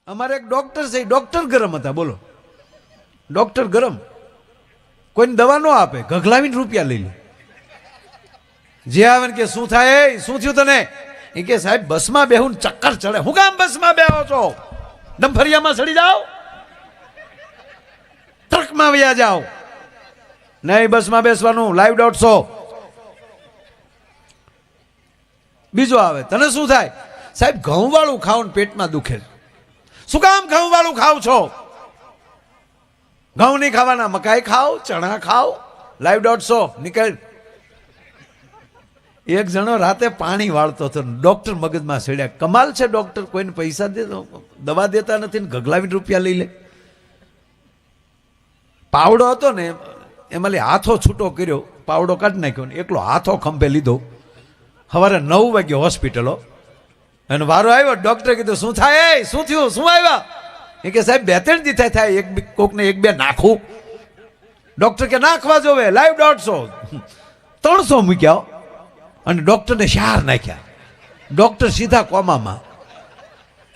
અમારે એક ડોક્ટર છે, ડોક્ટર ગરમ હતા. બોલો, ડોક્ટર ગરમ, કોઈને દવા ન આપે, ગગલાવીને રૂપિયા લઈ લે. જે આવે ને કે શું થાય, શું થયું તને? એ કે સાહેબ બસમાં બેહું ચક્કર ચડે. હું કામ બસમાં બેહો છો? ડંફરિયામાં ચડી જાઓ, ટ્રકમાં વયા જાઓ. નહીં, બસમાં બેસવાનું, લાઈવ 150. બીજો આવે, તને શું થાય? સાહેબ ઘઉં વાળું ખાવ ને પેટમાં દુખે. શું કામ ઘઉં વાળું ખાવ છો? ઘઉં નહીં ખાવાના, મકાઈ ખાઓ, ચણા ખાઓ, લાઈવ 150. નીકળ. એક જણો રાતે પાણી વાળતો હતો, ડોક્ટર મગજમાં સડ્યા. કમાલ છે, ડોક્ટર કોઈને પૈસા દેતો, દવા દેતા નથી ને ગગલાવીને રૂપિયા લઈ લે. પાવડો હતો ને એમાં હાથો છૂટો કર્યો, પાવડો કાઢી નાખ્યો ને એકલો હાથો ખંભે લીધો. સવારે 9 વાગે હોસ્પિટલો અને વારો આવ્યો. ડોક્ટરે કીધું શું થાય, શું થયું, શું આવ્યા? એ કે સાહેબ 2-3 દી થાય, કોકને 1-2 નાખું. ડોક્ટર કે નાખવા જોવે, લાઈવ 150. 300 મૂક્યા અને ડોક્ટરને 4 નાખ્યા. ડોક્ટર સીધા કોમામાં.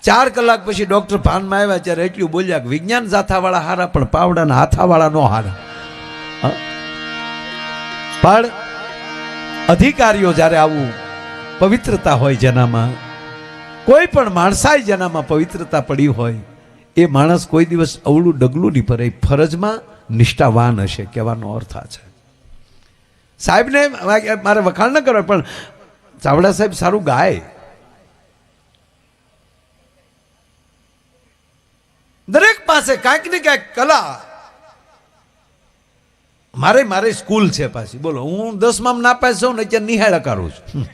4 કલાક પછી ડોક્ટર ભાનમાં આવ્યા ત્યારે એટલું બોલ્યા કે વિજ્ઞાન જાથાવાળા હારા પણ પાવડાના હાથાવાળા નો હારા. પણ અધિકારીઓ જ્યારે આવું પવિત્રતા હોય જેનામાં, કોઈ પણ માણસાઈ જેનામાં પવિત્રતા પડી હોય, એ માણસ કોઈ દિવસ અવળું ડગલું નહીં ભરે. ફરજમાં નિષ્ઠાવાન હશે, કહેવાનો અર્થ આ છે. સાહેબને મારે વખાણ ન કરવા, પણ ચાવડા સાહેબ સારું ગાય. દરેક પાસે કાંઈક ને કાંઈક કલા. મારે સ્કૂલ છે પાછી. બોલો, હું 10માં નાપાસ છું ને અત્યારે નિહાળા કરું છું.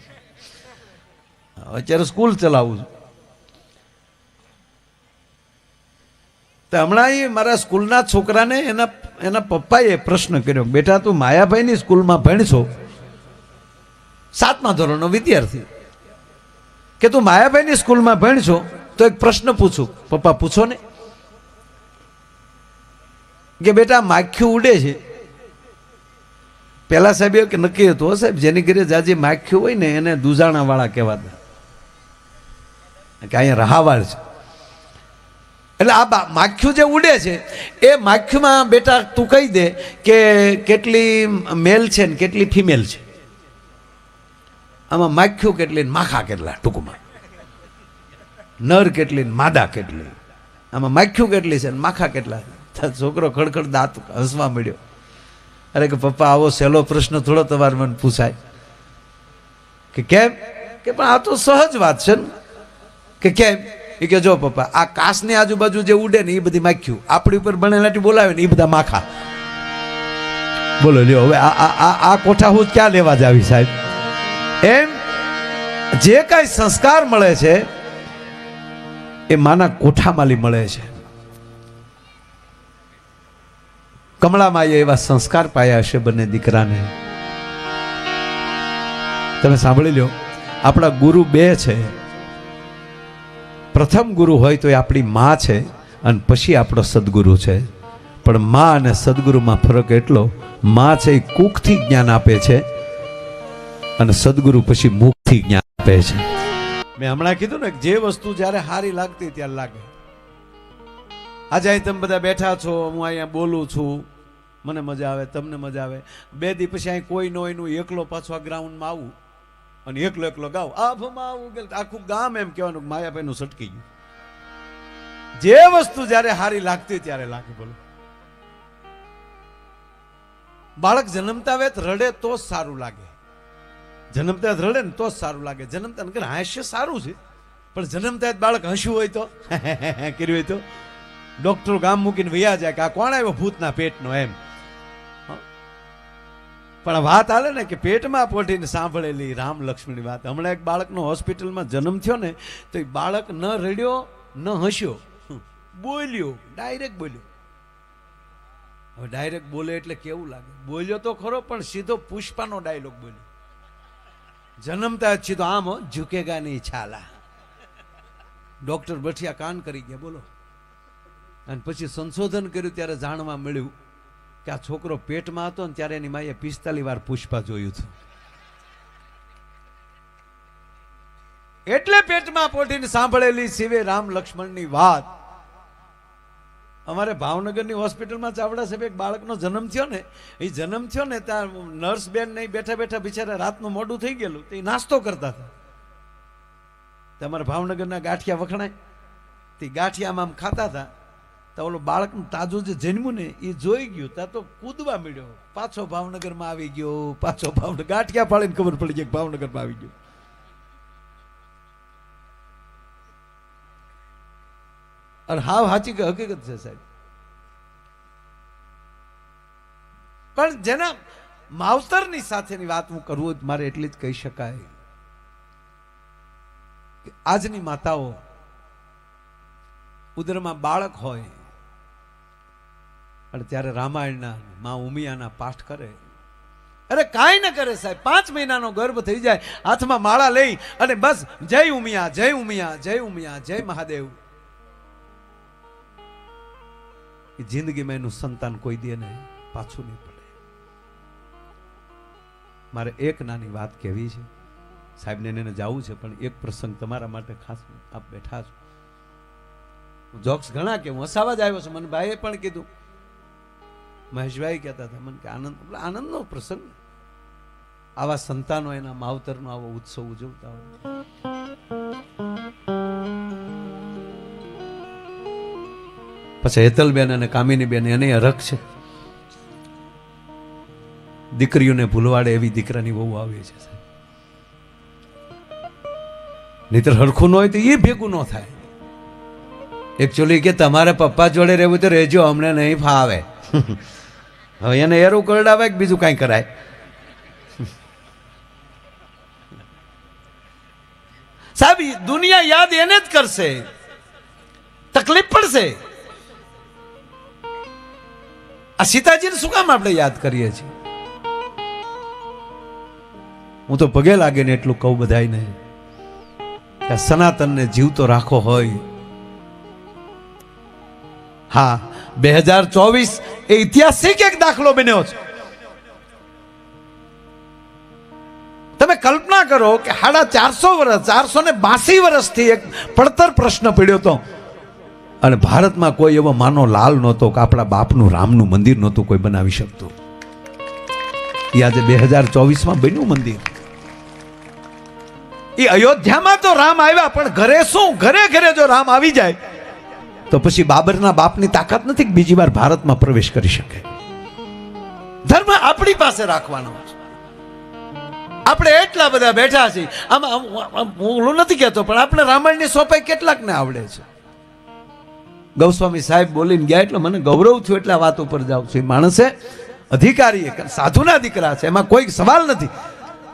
અત્યારે સ્કૂલ ચલાવું છું. તો હમણાં મારા સ્કૂલના છોકરાને એના પપ્પાએ પ્રશ્ન કર્યો, બેટા તું માયાભાઈની સ્કૂલમાં ભણશો, 7મા ધોરણનો વિદ્યાર્થી, કે તું માયાભાઈની સ્કૂલમાં ભણશો તો એક પ્રશ્ન પૂછું. પપ્પા પૂછો ને. કે બેટા માખ્યું ઉડે છે. પેલા સાહેબ કે નક્કી હતું, સાહેબ જેની ઘરે જાજી માખ્યું હોય ને એને દુજાણા વાળા કહેવાતા, કે અહીંયા રહાવાળ છે. એટલે આ માખ્યું જે ઉડે છે એ માખ્યુંમાં બેટા તું કહી દે કે કેટલી મેલ છે ને કેટલી ફિમેલ છે. આમાં માખ્યું કેટલી ને માખા કેટલા, ટૂંકમાં નર કેટલી ને માદા કેટલી, આમાં માખ્યું કેટલી છે ને માખા કેટલા. છોકરો ખડખડ દાંત હસવા મળ્યો. અરે કે પપ્પા આવો સહેલો પ્રશ્ન થોડો તમારે મને પૂછાય. કે કેમ? કે પણ આ તો સહજ વાત છે ને. કે કેમ? એ કે જો પપ્પા, આ કાસની આજુબાજુ જે ઉડે ને એ બધી માખ્યું, આપણી ઉપર બનેલાથી બોલાવે ને એ બધા માખા. બોલો લ્યો, હવે આ કોઠા હું ક્યાં લેવા જાવી સાહેબ? એમ જે કાંઈ સંસ્કાર મળે છે એ માના કોઠામાંથી મળે છે. કમળામાએ એવા સંસ્કાર પાયા હશે બંને દીકરાને. તમે સાંભળી લો, આપણા ગુરુ 2 છે. પ્રથમ ગુરુ હોય તો એ આપણી માં છે અને પછી આપણો સદગુરુ છે. પણ માં અને સદગુરુમાં ફરક એટલો, માં છે એ કુખથી જ્ઞાન આપે છે અને સદગુરુ પછી મુખથી જ્ઞાન આપે છે. મેં હમણાં કીધું ને, જે વસ્તુ જ્યારે સારી લાગતી ત્યારે લાગે. આજે અહીં તમે બધા બેઠા છો, હું અહીંયા બોલું છું, મને મજા આવે, તમને મજા આવે. 2 દી પછી અહીં કોઈ ન હોય નું એકલો પાછો આ ગ્રાઉન્ડમાં આવું અને એકલો ગાવ, આભમાં આવું કે આખું ગામ એમ કહેવાનું માયાભાઈનું સટકી ગયું. જે વસ્તુ જ્યારે સારી લાગતી ત્યારે લાગે. બોલો, બાળક જન્મતા વેત રડે તો જ સારું લાગે. જન્મતા રડે ને તો જ સારું લાગે. જન્મતા હાસ્ય સારું છે, પણ જન્મતા બાળક હસ્યું હોય તો કર્યું હોય તો ડોક્ટરો ગામ મૂકીને વૈયા જાય કે આ કોણ આવ્યો ભૂતના પેટનો એમ. પણ વાત હાલે ને કે પેટમાં પોટીને સાંભળેલી રામ લક્ષ્મણની વાત. હમણાં એક બાળકનો હોસ્પિટલમાં જન્મ થયો ને તો એ બાળક ન રડ્યો ન હસ્યો, બોલ્યો, ડાયરેક્ટ બોલ્યો. હવે ડાયરેક્ટ બોલે એટલે કેવું લાગે? બોલ્યો તો ખરો, પણ સીધો પુષ્પાનો ડાયલોગ બોલ્યો. જન્મતા જ સીધો આમ ઝુકેગા નહીં છાલા. ડોક્ટર બઠિયા કાન કરી ગયા. બોલો. અને પછી સંશોધન કર્યું ત્યારે જાણવા મળ્યું કે આ છોકરો પેટમાં હતો ને ત્યારે એની માએ 45 વાર પુષ્પા જોયું હતું. એટલે પેટમાં પોટીને સાંભળેલી શિવે રામ લક્ષ્મણની વાત અમારે ભાવનગરની હોસ્પિટલમાં ચાવડા સાહેબ એક બાળકનો જન્મ થયો ને, એ જન્મ થયો ને ત્યાં નર્સ બેન નહીં બેઠા બેઠા બિચારા રાતનું મોડું થઈ ગયેલું, તો એ નાસ્તો કરતા હતા. તમારે ભાવનગરના ગાંઠિયા વખણાય, તે ગાંઠિયામાં આમ ખાતા હતા, તો ઓલો બાળકનું તાજું જે જન્મ્યું ને એ જોઈ ગયું, ત્યાં તો કૂદવા મળ્યો, પાછો ભાવનગરમાં આવી ગયો, પાછો ભાવનગર, ગાંઠિયા પાડીને ખબર પડી ગઈ ભાવનગરમાં આવી ગયો. અને હાવ સાચી હકીકત છે સાહેબ. પણ જેના માવતરની સાથેની વાત હું કરવું મારે એટલી જ કહી શકાય કે આજની માતાઓ ઉદરમાં બાળક હોય અને ત્યારે રામાયણના મા ઉમિયાના પાઠ કરે, અરે કાંઈ ન કરે સાહેબ, 5 મહિનાનો ગર્ભ થઈ જાય, હાથમાં માળા લઈ અને બસ જય ઉમિયા, જય ઉમિયા, જય ઉમિયા, જય મહાદેવ. જિંદગીમાં એનું સંતાન કોઈ દે ને પાછું નહીં પડે. મારે એક નાની વાત કહેવી છે સાહેબને, એને જવું છે, પણ એક પ્રસંગ તમારા માટે ખાસ, આપ બેઠા છો, હું જોક્સ ઘણા કે હું હસાવા જ આવ્યો છું. મને ભાઈએ પણ કીધું, મહેશભાઈ કહેતા હતા મને કે આનંદનો પ્રસંગ, આવા સંતાનો એના માવતરનો આવો ઉત્સવ ઉજવતા હોય. પછી હેતલબેન અને કામિનીબેન એને હરખ છે, દીકરીઓને ભૂલવાડે એવી દીકરાની બહુ આવે છે. નહીતર હરખું ન હોય તો એ ભેગું ન થાય. એકચ્યુઅલી કે તમારે પપ્પા જોડે રહેવું તો રહેજો, અમને નહીં ફાવે. હવે એને એરું કરડાવે કે બીજું કાંઈ કરાય. સાહેબ દુનિયા યાદ એને જ કરશે, તકલીફ પડશે. આ સીતાજીને શું કામ આપણે યાદ કરીએ છીએ? હું તો પગે લાગે ને એટલું કહું બધાને કે સનાતનને જીવતો રાખો હોય. હા, 2024 એ ઐતિહાસિક એક દાખલો બન્યો છે. તમે કલ્પના કરો કે 450 વર્ષ, 482 વર્ષથી એક પડતર પ્રશ્ન પડ્યો હતો અને ભારતમાં કોઈ એવો માનો લાલ નહોતો કે આપણા બાપનું રામનું મંદિર નહોતું કોઈ બનાવી શકતું. એ આજે 2024માં બન્યું મંદિર. એ અયોધ્યામાં તો રામ આવ્યા, પણ ઘરે શું, ઘરે ઘરે જો રામ આવી જાય તો પછી બાબરના બાપની તાકાત નથી કે બીજી વાર ભારતમાં પ્રવેશ કરી શકે. ધર્મ આપણી પાસે રાખવાનો છે. આપણે એટલા બધા બેઠા છીએ, આમાં હું નથી કહેતો, પણ આપણે રામાયણની સોપાઈ કેટલાકને આવડે છે. ગૌસ્વામી સાહેબ બોલીને ગયા એટલે મને ગૌરવ થયું, એટલે આ વાત ઉપર જાઉં છું. માણસે અધિકારી સાધુના દીકરા છે, એમાં કોઈ સવાલ નથી,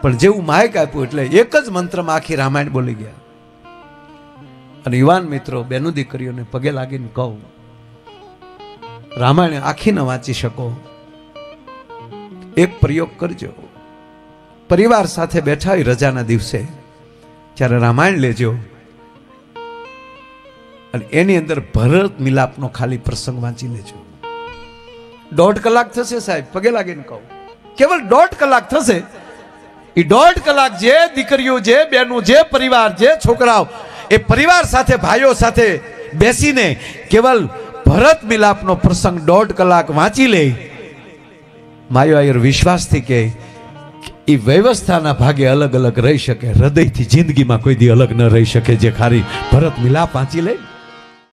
પણ જેવું માયક આપ્યું એટલે એક જ મંત્રમાં આખી રામાયણ બોલી ગયા. અને યુવાન મિત્રો, બેનો દીકરીઓને પગે લાગીને કહું, રામાયણ આખી ન વાંચી શકો, એક પ્રયોગ કરજો. પરિવાર સાથે બેઠા હોય રજાના દિવસે, ત્યારે રામાયણ લેજો અને એની અંદર ભરત મિલાપનો ખાલી પ્રસંગ વાંચી લેજો. 1.5 કલાક થશે સાહેબ, પગે લાગીને કહું, કેવલ 1.5 કલાક થશે. એ 1.5 કલાક જે દીકરીઓ, જે બહેનો, જે પરિવાર, જે છોકરાઓ એ પરિવાર સાથે, ભાઈઓ સાથે બેસીને કેવલ ભરત મિલાપનો પ્રસંગ 1.5 કલાક વાંચી લે, માયો આયર વિશ્વાસથી કે એ વ્યવસ્થાના ભાગે અલગ અલગ રહી શકે, હૃદયથી જિંદગીમાં કોઈ દી અલગ ન રહી શકે. જે ખાલી ભરત મિલાપ વાંચી લે